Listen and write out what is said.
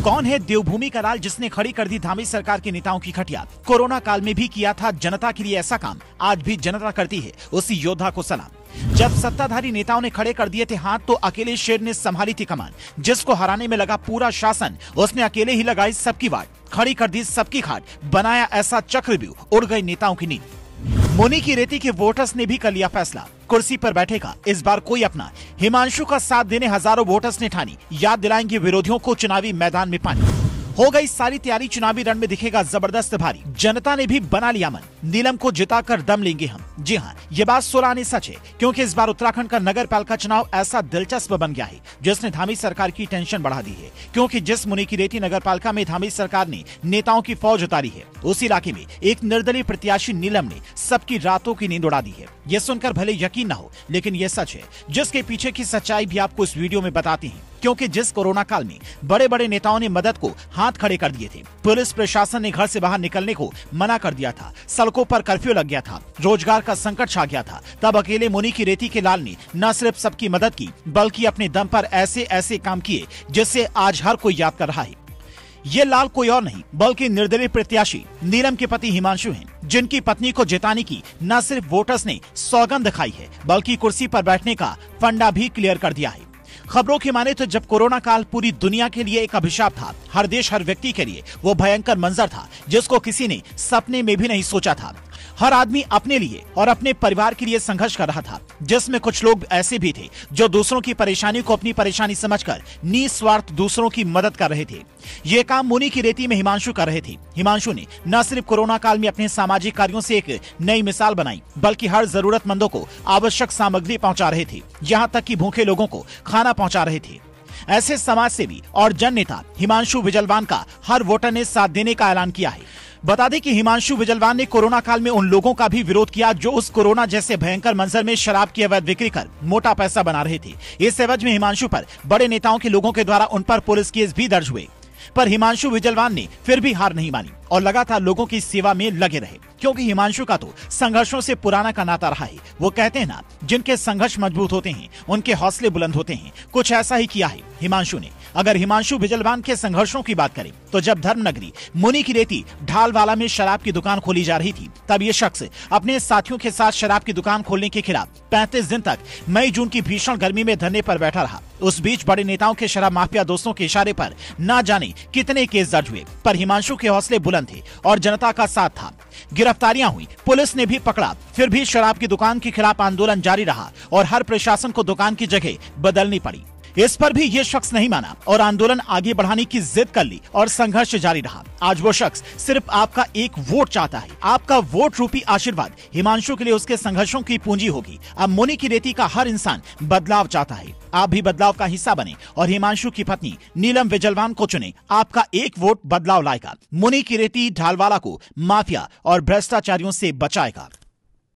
कौन है देवभूमि का लाल जिसने खड़ी कर दी धामी सरकार के नेताओं की खटिया? कोरोना काल में भी किया था जनता के लिए ऐसा काम, आज भी जनता करती है उसी योद्धा को सलाम। जब सत्ताधारी नेताओं ने खड़े कर दिए थे हाथ तो अकेले शेर ने संभाली थी कमान। जिसको हराने में लगा पूरा शासन, उसने अकेले ही लगाई सबकी वाट, खड़ी कर दी सबकी खाट, बनाया ऐसा चक्रव्यूह, उड़ गई नेताओं की नींद। मुनि की रेती के वोटर्स ने भी कर लिया फैसला, कुर्सी पर बैठेगा इस बार कोई अपना। हिमांशु का साथ देने हजारों वोटर्स ने ठानी, याद दिलाएंगे विरोधियों को चुनावी मैदान में पानी। हो गई सारी तैयारी, चुनावी रण में दिखेगा जबरदस्त भारी। जनता ने भी बना लिया मन, नीलम को जिताकर दम लेंगे हम। जी हाँ, ये बात 16 आने सच है, क्योंकि इस बार उत्तराखंड का नगर पालिका चुनाव ऐसा दिलचस्प बन गया है जिसने धामी सरकार की टेंशन बढ़ा दी है। क्योंकि जिस मुनि की रेती नगर पालिका में धामी सरकार ने नेताओं की फौज उतारी है, उस इलाके में एक निर्दलीय प्रत्याशी नीलम ने सबकी रातों की नींद उड़ा दी है। ये सुनकर भले यकीन न हो, लेकिन ये सच है, जिसके पीछे की सच्चाई भी आपको इस वीडियो में बताते हैं। क्योंकि जिस कोरोना काल में बड़े बड़े नेताओं ने मदद को हाथ खड़े कर दिए थे, पुलिस प्रशासन ने घर से बाहर निकलने को मना कर दिया था, सड़कों पर कर्फ्यू लग गया था, रोजगार का संकट छा गया था, तब अकेले मुनि की रेती के लाल ने न सिर्फ सबकी मदद की, बल्कि अपने दम पर ऐसे ऐसे काम किए जिससे आज हर कोई याद कर रहा है। ये लाल कोई और नहीं बल्कि निर्दलीय प्रत्याशी नीलम के पति हिमांशु हैं, जिनकी पत्नी को जिताने की न सिर्फ वोटर्स ने सौगंध खाई है, बल्कि कुर्सी पर बैठने का फंडा भी क्लियर कर दिया है। खबरों की माने तो जब कोरोना काल पूरी दुनिया के लिए एक अभिशाप था, हर देश हर व्यक्ति के लिए वो भयंकर मंजर था जिसको किसी ने सपने में भी नहीं सोचा था। हर आदमी अपने लिए और अपने परिवार के लिए संघर्ष कर रहा था, जिसमें कुछ लोग ऐसे भी थे जो दूसरों की परेशानी को अपनी परेशानी समझकर निस्वार्थ दूसरों की मदद कर रहे थे। ये काम मुनि की रेती में हिमांशु कर रहे थे। हिमांशु ने न सिर्फ कोरोना काल में अपने सामाजिक कार्यों से एक नई मिसाल बनाई, बल्कि हर जरूरतमंदों को आवश्यक सामग्री पहुंचा रहे थे, यहाँ तक कि भूखे लोगों को खाना पहुंचा रहे थे। ऐसे समाज सेवी और जन नेता हिमांशु विजलवान का हर वोटर ने साथ देने का ऐलान किया है। बता दें कि हिमांशु विजलवान ने कोरोना काल में उन लोगों का भी विरोध किया जो उस कोरोना जैसे भयंकर मंजर में शराब की अवैध बिक्री कर मोटा पैसा बना रहे थे। इस एवज में हिमांशु पर बड़े नेताओं के लोगों के द्वारा उन पर पुलिस केस भी दर्ज हुए, पर हिमांशु विजलवान ने फिर भी हार नहीं मानी और लगातार लोगों की सेवा में लगे रहे। क्योंकि हिमांशु का तो संघर्षों से पुराना का नाता रहा है। वो कहते हैं ना, जिनके संघर्ष मजबूत होते हैं उनके हौसले बुलंद होते हैं। कुछ ऐसा ही किया है हिमांशु ने। अगर हिमांशु विजलवान के संघर्षों की बात करें तो जब धर्मनगरी मुनि की रेती ढालवाला में शराब की दुकान खोली जा रही थी, तब ये शख्स अपने साथियों के साथ शराब की दुकान खोलने के खिलाफ 35 दिन तक मई जून की भीषण गर्मी में धरने पर बैठा रहा। उस बीच बड़े नेताओं के शराब माफिया दोस्तों के इशारे पर ना जाने कितने केस दर्ज हुए, पर हिमांशु के हौसले बुलंद थे और जनता का साथ था। गिरफ्तारियां हुई, पुलिस ने भी पकड़ा, फिर भी शराब की दुकान के खिलाफ आंदोलन जारी रहा और हर प्रशासन को दुकान की जगह बदलनी पड़ी। इस पर भी ये शख्स नहीं माना और आंदोलन आगे बढ़ाने की जिद कर ली और संघर्ष जारी रहा। आज वो शख्स सिर्फ आपका एक वोट चाहता है, आपका वोट रूपी आशीर्वाद हिमांशु के लिए उसके संघर्षों की पूंजी होगी। अब मुनि की रेती का हर इंसान बदलाव चाहता है। आप भी बदलाव का हिस्सा बने और हिमांशु की पत्नी नीलम विजलवान को चुने। आपका एक वोट बदलाव लाएगा, मुनि की रेती ढालवाला को माफिया और भ्रष्टाचारियों से बचाएगा।